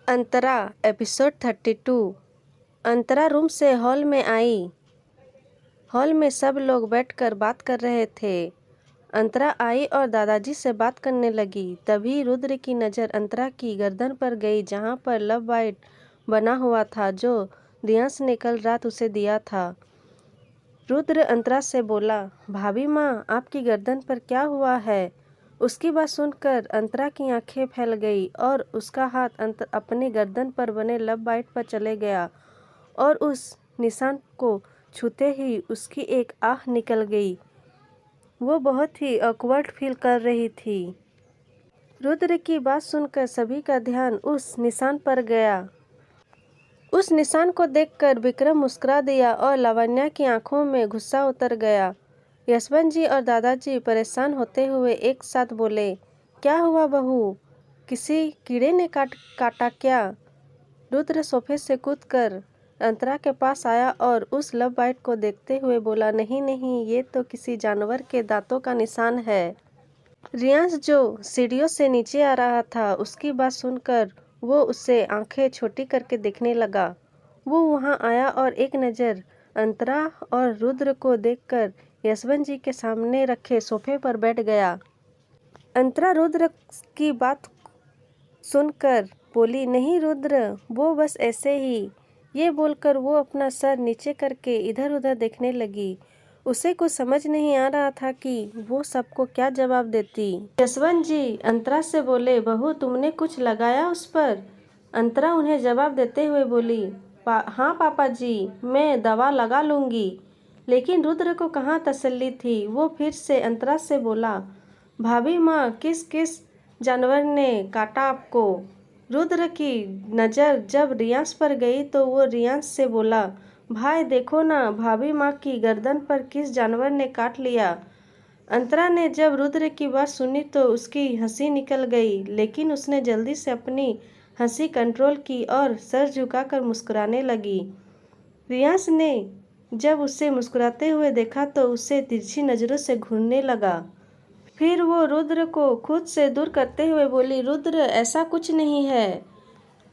अंतरा episode 32। अंतरा room से hall में आई। Hall में सब लोग बैठकर बात कर रहे थे। अंतरा आई और दादाजी से बात करने लगी। तभी रुद्र की नज़र अंतरा की गर्दन पर गई, जहाँ पर लव बाइट बना हुआ था जो रियांश ने कल रात उसे दिया था। रुद्र अंतरा से बोला, भाभी माँ, आपकी गर्दन पर क्या हुआ है? उसकी बात सुनकर अंतरा की आंखें फैल गई और उसका हाथ अपने गर्दन पर बने लव बाइट पर चले गया और उस निशान को छूते ही उसकी एक आह निकल गई। वो बहुत ही ऑकवर्ड फील कर रही थी। रुद्र की बात सुनकर सभी का ध्यान उस निशान पर गया। उस निशान को देखकर विक्रम मुस्कुरा दिया और लावण्या की आंखों में गुस्सा उतर गया। यशवंत जी और दादाजी परेशान होते हुए एक साथ बोले, क्या हुआ बहू? किसी कीड़े ने काटा क्या? रुद्र सोफे से कूदकर अंतरा के पास आया और उस लव बाइट को देखते हुए बोला, नहीं नहीं, ये तो किसी जानवर के दांतों का निशान है। रियांश जो सीढ़ियों से नीचे आ रहा था, उसकी बात सुनकर वो उससे आंखें छोटी करके देखने लगा। वो वहां आया और एक नज़र अंतरा और रुद्र को देखकर यशवंत जी के सामने रखे सोफे पर बैठ गया। अंतरा रुद्र की बात सुनकर बोली, नहीं रुद्र, वो बस ऐसे ही। ये बोलकर वो अपना सर नीचे करके इधर उधर देखने लगी। उसे कुछ समझ नहीं आ रहा था कि वो सबको क्या जवाब देती। यशवंत जी अंतरा से बोले, बहू, तुमने कुछ लगाया उस पर? अंतरा उन्हें जवाब देते हुए बोली, हाँ पापा जी, मैं दवा लगा लूँगी। लेकिन रुद्र को कहाँ तसल्ली थी। वो फिर से अंतरा से बोला, भाभी माँ, किस किस जानवर ने काटा आपको? रुद्र की नज़र जब रियांश पर गई तो वो रियांश से बोला, भाई देखो ना, भाभी माँ की गर्दन पर किस जानवर ने काट लिया। अंतरा ने जब रुद्र की बात सुनी तो उसकी हंसी निकल गई, लेकिन उसने जल्दी से अपनी हंसी कंट्रोल की और सर झुकाकर मुस्कुराने लगी। रियांश ने जब उसे मुस्कुराते हुए देखा तो उसे तिरछी नज़रों से घूरने लगा। फिर वो रुद्र को खुद से दूर करते हुए बोली, रुद्र, ऐसा कुछ नहीं है।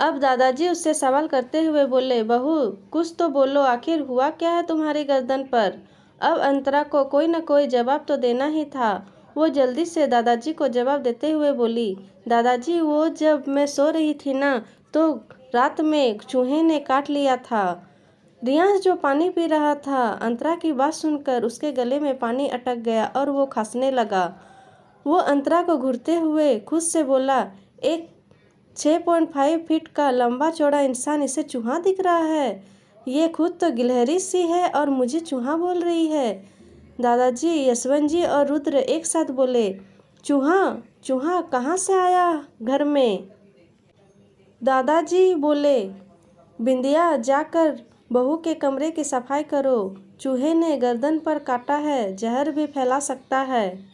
अब दादाजी उससे सवाल करते हुए बोले, बहू, कुछ तो बोलो, आखिर हुआ क्या है तुम्हारी गर्दन पर? अब अंतरा को कोई न कोई जवाब तो देना ही था। वो जल्दी से दादाजी को जवाब देते हुए बोली, दादाजी, वो जब मैं सो रही थी ना, तो रात में चूहे ने काट लिया था। रियांश जो पानी पी रहा था, अंतरा की बात सुनकर उसके गले में पानी अटक गया और वो खांसने लगा। वो अंतरा को घूरते हुए खुद से बोला, एक 6.5 फीट का लंबा चौड़ा इंसान इसे चूहा दिख रहा है। ये खुद तो गिलहरी सी है और मुझे चूहा बोल रही है। दादाजी, यशवंत जी और रुद्र एक साथ बोले, चूहा? चूहा कहाँ से आया घर में? दादाजी बोले, बिंदिया, जाकर बहू के कमरे की सफाई करो। चूहे ने गर्दन पर काटा है, जहर भी फैला सकता है।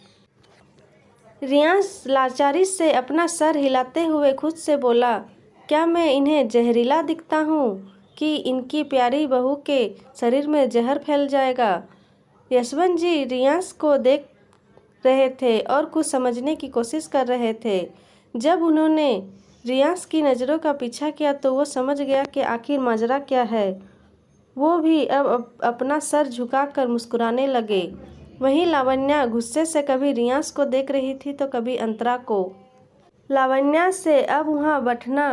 रियांश लाचारी से अपना सर हिलाते हुए खुद से बोला, क्या मैं इन्हें जहरीला दिखता हूँ कि इनकी प्यारी बहू के शरीर में जहर फैल जाएगा? यशवंत जी रियांश को देख रहे थे और कुछ समझने की कोशिश कर रहे थे। जब उन्होंने रियांश की नज़रों का पीछा किया तो वो समझ गया कि आखिर माजरा क्या है। वो भी अब अपना सर झुकाकर मुस्कुराने लगे। वहीं लावण्या गुस्से से कभी रियांश को देख रही थी तो कभी अंतरा को। लावण्या से अब वहाँ बैठना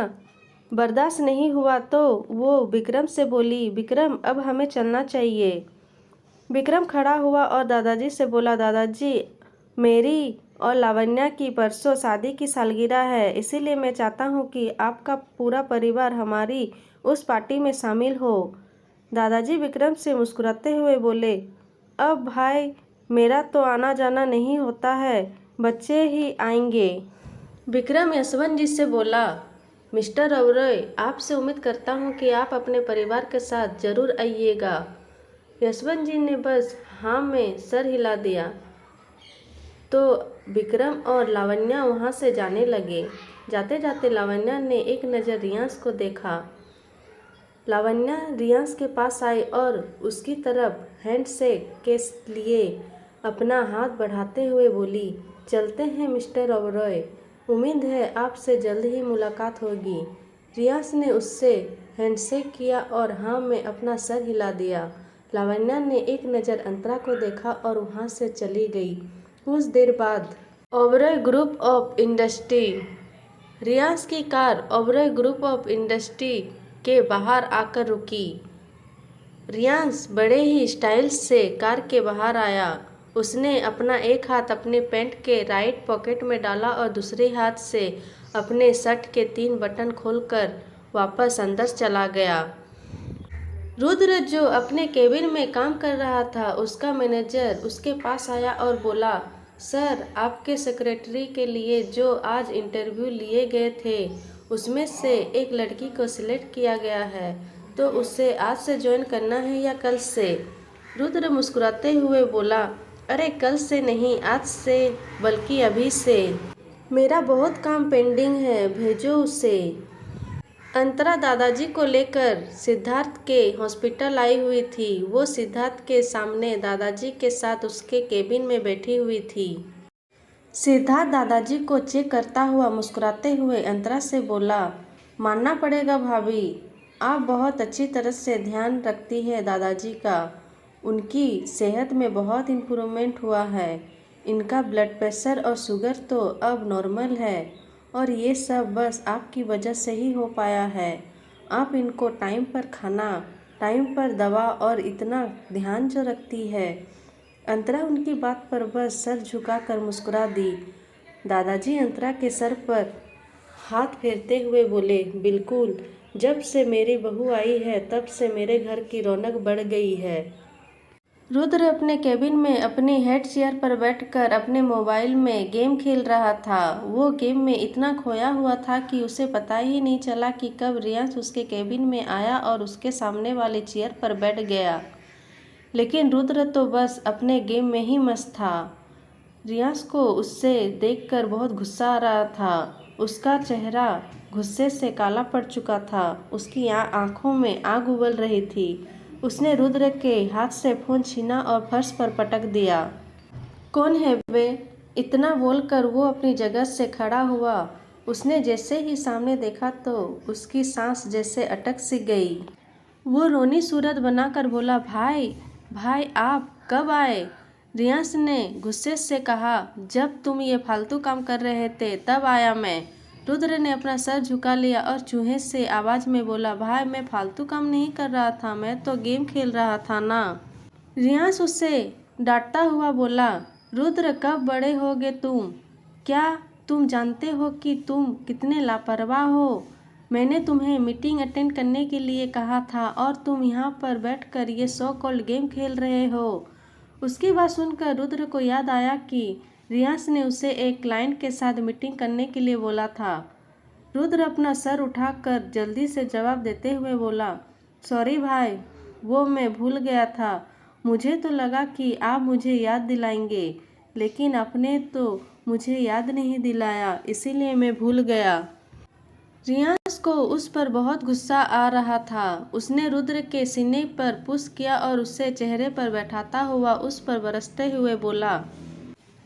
बर्दाश्त नहीं हुआ तो वो विक्रम से बोली, विक्रम, अब हमें चलना चाहिए। विक्रम खड़ा हुआ और दादाजी से बोला, दादाजी, मेरी और लावण्या की परसों शादी की सालगिरह है, इसीलिए मैं चाहता हूँ कि आपका पूरा परिवार हमारी उस पार्टी में शामिल हो। दादाजी विक्रम से मुस्कुराते हुए बोले, अब भाई, मेरा तो आना जाना नहीं होता है, बच्चे ही आएंगे। विक्रम यशवंत जी से बोला, मिस्टर ओबरॉय, आपसे उम्मीद करता हूँ कि आप अपने परिवार के साथ ज़रूर आइएगा। यशवंत जी ने बस हाँ में सर हिला दिया तो विक्रम और लावण्या वहाँ से जाने लगे। जाते जाते लावण्या ने एक नज़र रियांश को देखा। लावण्या रियांश के पास आई और उसकी तरफ हैंडशेक के लिए अपना हाथ बढ़ाते हुए बोली, चलते हैं मिस्टर ओबरॉय, उम्मीद है आपसे जल्द ही मुलाकात होगी। रियाज ने उससे हैंडशेक किया और हाँ में अपना सर हिला दिया। लावण्या ने एक नज़र अंतरा को देखा और वहाँ से चली गई। कुछ देर बाद ओबरॉय ग्रुप ऑफ इंडस्ट्री। रियाज की car Oberoi group of industry के बाहर आकर रुकी। रियाज बड़े ही स्टाइल से कार के बाहर आया। उसने अपना एक हाथ अपने पैंट के राइट पॉकेट में डाला और दूसरे हाथ से अपने शर्ट के 3 बटन खोलकर वापस अंदर चला गया। रुद्र जो अपने केबिन में काम कर रहा था, उसका मैनेजर उसके पास आया और बोला, सर, आपके सेक्रेटरी के लिए जो आज इंटरव्यू लिए गए थे उसमें से एक लड़की को सिलेक्ट किया गया है, तो उसे आज से ज्वाइन करना है या कल से? रुद्र मुस्कुराते हुए बोला, अरे कल से नहीं, आज से, बल्कि अभी से। मेरा बहुत काम पेंडिंग है, भेजो उसे। अंतरा दादाजी को लेकर सिद्धार्थ के हॉस्पिटल आई हुई थी। वो सिद्धार्थ के सामने दादाजी के साथ उसके केबिन में बैठी हुई थी। सिद्धार्थ दादाजी को चेक करता हुआ मुस्कुराते हुए अंतरा से बोला, मानना पड़ेगा भाभी, आप बहुत अच्छी तरह से ध्यान रखती है दादाजी का। उनकी सेहत में बहुत इम्प्रूवमेंट हुआ है। इनका ब्लड प्रेशर और शुगर तो अब नॉर्मल है और ये सब बस आपकी वजह से ही हो पाया है। आप इनको टाइम पर खाना, टाइम पर दवा और इतना ध्यान जो रखती है। अंतरा उनकी बात पर बस सर झुकाकर मुस्कुरा दी। दादाजी अंतरा के सर पर हाथ फेरते हुए बोले, बिल्कुल, जब से मेरी बहू आई है तब से मेरे घर की रौनक बढ़ गई है। रुद्र अपने केबिन में अपनी हेड चेयर पर बैठकर अपने मोबाइल में गेम खेल रहा था। वो गेम में इतना खोया हुआ था कि उसे पता ही नहीं चला कि कब रियांश उसके केबिन में आया और उसके सामने वाली चेयर पर बैठ गया। लेकिन रुद्र तो बस अपने गेम में ही मस्त था। रियांश को उससे देखकर बहुत गुस्सा आ रहा था। उसका चेहरा गुस्से से काला पड़ चुका था। उसकी आंखों में आग उबल रही थी। उसने रुद्र के हाथ से फ़ोन छीना और फर्श पर पटक दिया। कौन है वे? इतना बोलकर वो अपनी जगह से खड़ा हुआ। उसने जैसे ही सामने देखा तो उसकी सांस जैसे अटक सी गई। वो रोनी सूरत बनाकर बोला, भाई आप कब आए? रियांश ने गुस्से से कहा, जब तुम ये फालतू काम कर रहे थे तब आया मैं। रुद्र ने अपना सर झुका लिया और चूहे से आवाज़ में बोला, भाई मैं फालतू काम नहीं कर रहा था, मैं तो गेम खेल रहा था ना। रियांश उससे डांटता हुआ बोला, रुद्र कब बड़े होगे तुम? क्या तुम जानते हो कि तुम कितने लापरवाह हो? मैंने तुम्हें मीटिंग अटेंड करने के लिए कहा था और तुम यहाँ पर बैठकर ये सो कॉल्ड गेम खेल रहे हो। उसकी बात सुनकर रुद्र को याद आया कि रियांश ने उसे एक क्लाइंट के साथ मीटिंग करने के लिए बोला था। रुद्र अपना सर उठाकर जल्दी से जवाब देते हुए बोला, सॉरी भाई, वो मैं भूल गया था। मुझे तो लगा कि आप मुझे याद दिलाएंगे, लेकिन आपने तो मुझे याद नहीं दिलाया, इसीलिए मैं भूल गया। रियांश को उस पर बहुत गुस्सा आ रहा था। उसने रुद्र के सीने पर पुश किया और उसे चेहरे पर बैठाता हुआ उस पर बरसते हुए बोला,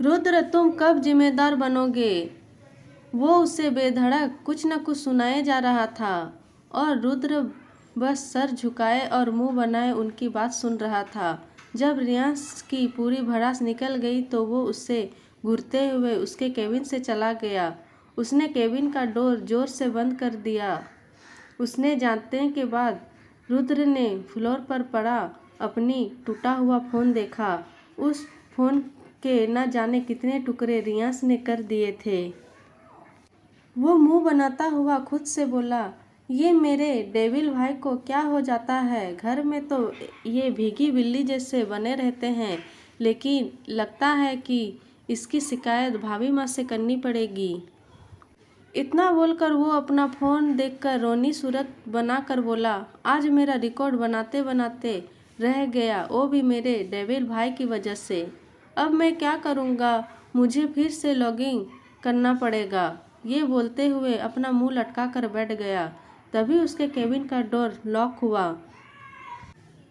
रुद्र तुम कब जिम्मेदार बनोगे? वो उसे बेधड़क कुछ न कुछ सुनाए जा रहा था और रुद्र बस सर झुकाए और मुंह बनाए उनकी बात सुन रहा था। जब रियांश की पूरी भड़ास निकल गई तो वो उससे घूरते हुए उसके केबिन से चला गया। उसने केबिन का डोर जोर से बंद कर दिया। उसने जानते के बाद रुद्र ने फ्लोर पर पड़ा अपनी टूटा हुआ फ़ोन देखा। उस फ़ोन के न जाने कितने टुकड़े रियांश ने कर दिए थे। वो मुंह बनाता हुआ खुद से बोला, ये मेरे डेविल भाई को क्या हो जाता है? घर में तो ये भीगी बिल्ली जैसे बने रहते हैं, लेकिन लगता है कि इसकी शिकायत भाभी माँ से करनी पड़ेगी। इतना बोलकर वो अपना फ़ोन देखकर रोनी सूरत बनाकर बोला, आज मेरा रिकॉर्ड बनाते बनाते रह गया, वो भी मेरे डेविल भाई की वजह से। अब मैं क्या करूँगा? मुझे फिर से लॉगिंग करना पड़ेगा। ये बोलते हुए अपना मुंह लटका कर बैठ गया। तभी उसके केबिन का डोर लॉक हुआ।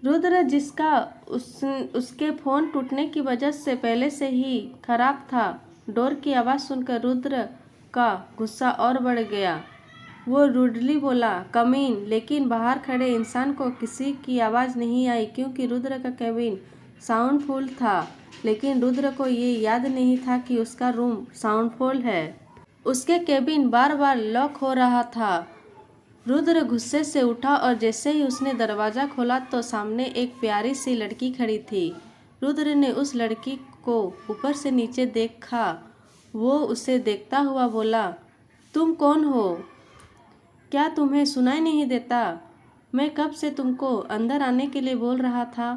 रुद्र, जिसका उसके फ़ोन टूटने की वजह से पहले से ही खराब था, डोर की आवाज़ सुनकर रुद्र का गुस्सा और बढ़ गया। वो रूडली बोला, कम इन। लेकिन बाहर खड़े इंसान को किसी की आवाज़ नहीं आई, क्योंकि रुद्र का केबिन साउंडफुल था। लेकिन रुद्र को ये याद नहीं था कि उसका रूम साउंडफुल है। उसके केबिन बार बार लॉक हो रहा था। रुद्र गुस्से से उठा और जैसे ही उसने दरवाज़ा खोला तो सामने एक प्यारी सी लड़की खड़ी थी। रुद्र ने उस लड़की को ऊपर से नीचे देखा। वो उसे देखता हुआ बोला, तुम कौन हो? क्या तुम्हें सुनाई नहीं देता? मैं कब से तुमको अंदर आने के लिए बोल रहा था।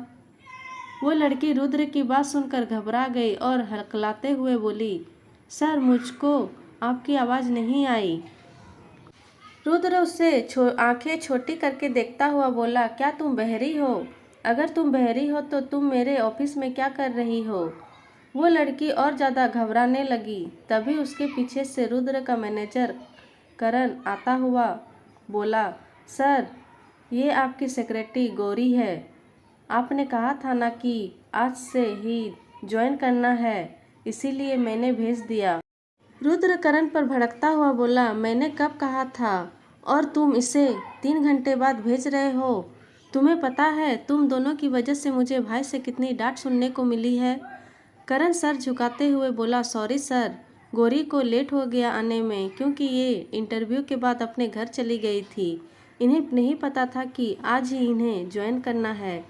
वो लड़की रुद्र की बात सुनकर घबरा गई और हकलाते हुए बोली, सर, मुझको आपकी आवाज़ नहीं आई। रुद्र उसे आंखें छोटी करके देखता हुआ बोला, क्या तुम बहरी हो? अगर तुम बहरी हो तो तुम मेरे ऑफिस में क्या कर रही हो? वो लड़की और ज़्यादा घबराने लगी। तभी उसके पीछे से रुद्र का मैनेजर करण आता हुआ बोला, सर, ये आपकी सेक्रेटरी गौरी है। आपने कहा था ना कि आज से ही ज्वाइन करना है, इसीलिए मैंने भेज दिया। रुद्र करण पर भड़कता हुआ बोला, मैंने कब कहा था? और तुम इसे 3 घंटे बाद भेज रहे हो? तुम्हें पता है तुम दोनों की वजह से मुझे भाई से कितनी डांट सुनने को मिली है? करण सर झुकाते हुए बोला, सॉरी सर, गौरी को लेट हो गया आने में, क्योंकि ये इंटरव्यू के बाद अपने घर चली गई थी। इन्हें नहीं पता था कि आज ही इन्हें ज्वाइन करना है।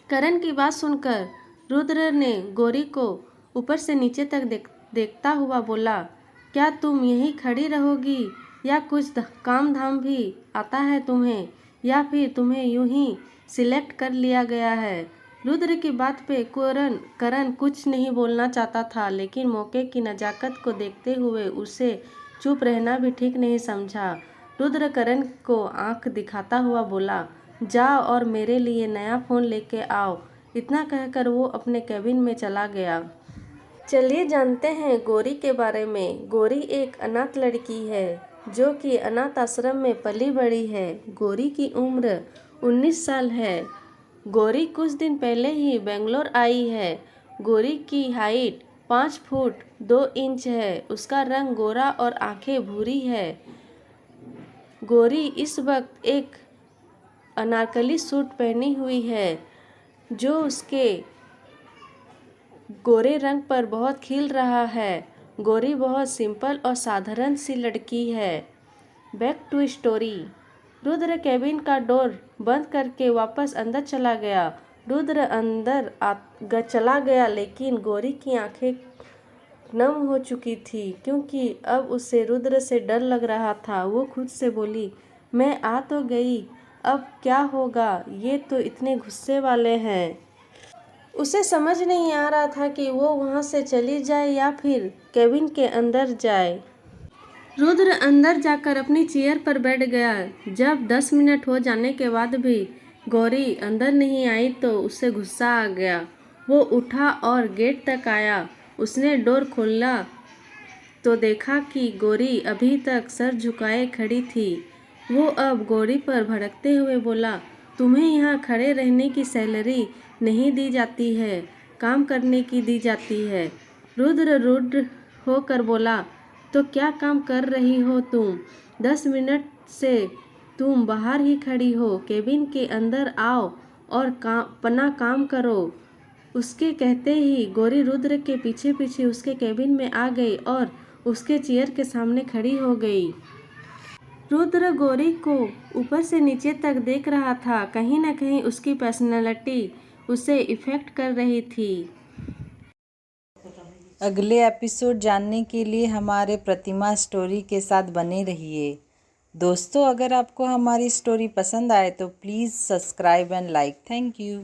करण की बात सुनकर रुद्र ने गौरी को ऊपर से नीचे तक देखता हुआ बोला, क्या तुम यहीं खड़ी रहोगी या कुछ काम धाम भी आता है तुम्हें, या फिर तुम्हें यूं ही सिलेक्ट कर लिया गया है? रुद्र की बात पे करण कुछ नहीं बोलना चाहता था, लेकिन मौके की नज़ाकत को देखते हुए उसे चुप रहना भी ठीक नहीं समझा। रुद्र करण को आंख दिखाता हुआ बोला, जाओ और मेरे लिए नया फ़ोन लेके आओ। इतना कहकर वो अपने केबिन में चला गया। चलिए जानते हैं गौरी के बारे में। गौरी एक अनाथ लड़की है जो कि अनाथ आश्रम में पली बड़ी है। गौरी की उम्र 19 साल है। गौरी कुछ दिन पहले ही बेंगलोर आई है। गौरी की हाइट 5 फुट 2 इंच है। उसका रंग गोरा और आंखें भूरी है। गौरी इस वक्त एक अनारकली सूट पहनी हुई है जो उसके गोरे रंग पर बहुत खिल रहा है। गौरी बहुत सिंपल और साधारण सी लड़की है। Back to story. Rudra cabin का डोर बंद करके वापस अंदर चला गया। रुद्र अंदर चला गया, लेकिन गौरी की आंखें नम हो चुकी थी, क्योंकि अब उसे रुद्र से डर लग रहा था। वो खुद से बोली, मैं आ तो गई, अब क्या होगा? ये तो इतने गुस्से वाले हैं। उसे समझ नहीं आ रहा था कि वो वहाँ से चली जाए या फिर केबिन के अंदर जाए। रुद्र अंदर जाकर अपनी चेयर पर बैठ गया। जब 10 मिनट हो जाने के बाद भी गौरी अंदर नहीं आई तो उसे गुस्सा आ गया। वो उठा और गेट तक आया। उसने डोर खोला तो देखा कि गौरी अभी तक सर झुकाए खड़ी थी। वो अब गौरी पर भड़कते हुए बोला, तुम्हें यहाँ खड़े रहने की सैलरी नहीं दी जाती है, काम करने की दी जाती है। रुद्र रुद्र होकर बोला, तो क्या काम कर रही हो तुम? 10 मिनट से तुम बाहर ही खड़ी हो। केबिन के अंदर आओ और अपना काम करो। उसके कहते ही गौरी रुद्र के पीछे पीछे उसके केबिन में आ गई और उसके चेयर के सामने खड़ी हो गई। रुद्र गौरी को ऊपर से नीचे तक देख रहा था। कहीं न कहीं उसकी पर्सनैलिटी उसे इफ़ेक्ट कर रही थी। अगले एपिसोड जानने के लिए हमारे प्रतिमा स्टोरी के साथ बने रहिए। दोस्तों, अगर आपको हमारी स्टोरी पसंद आए तो please subscribe and like. Thank you.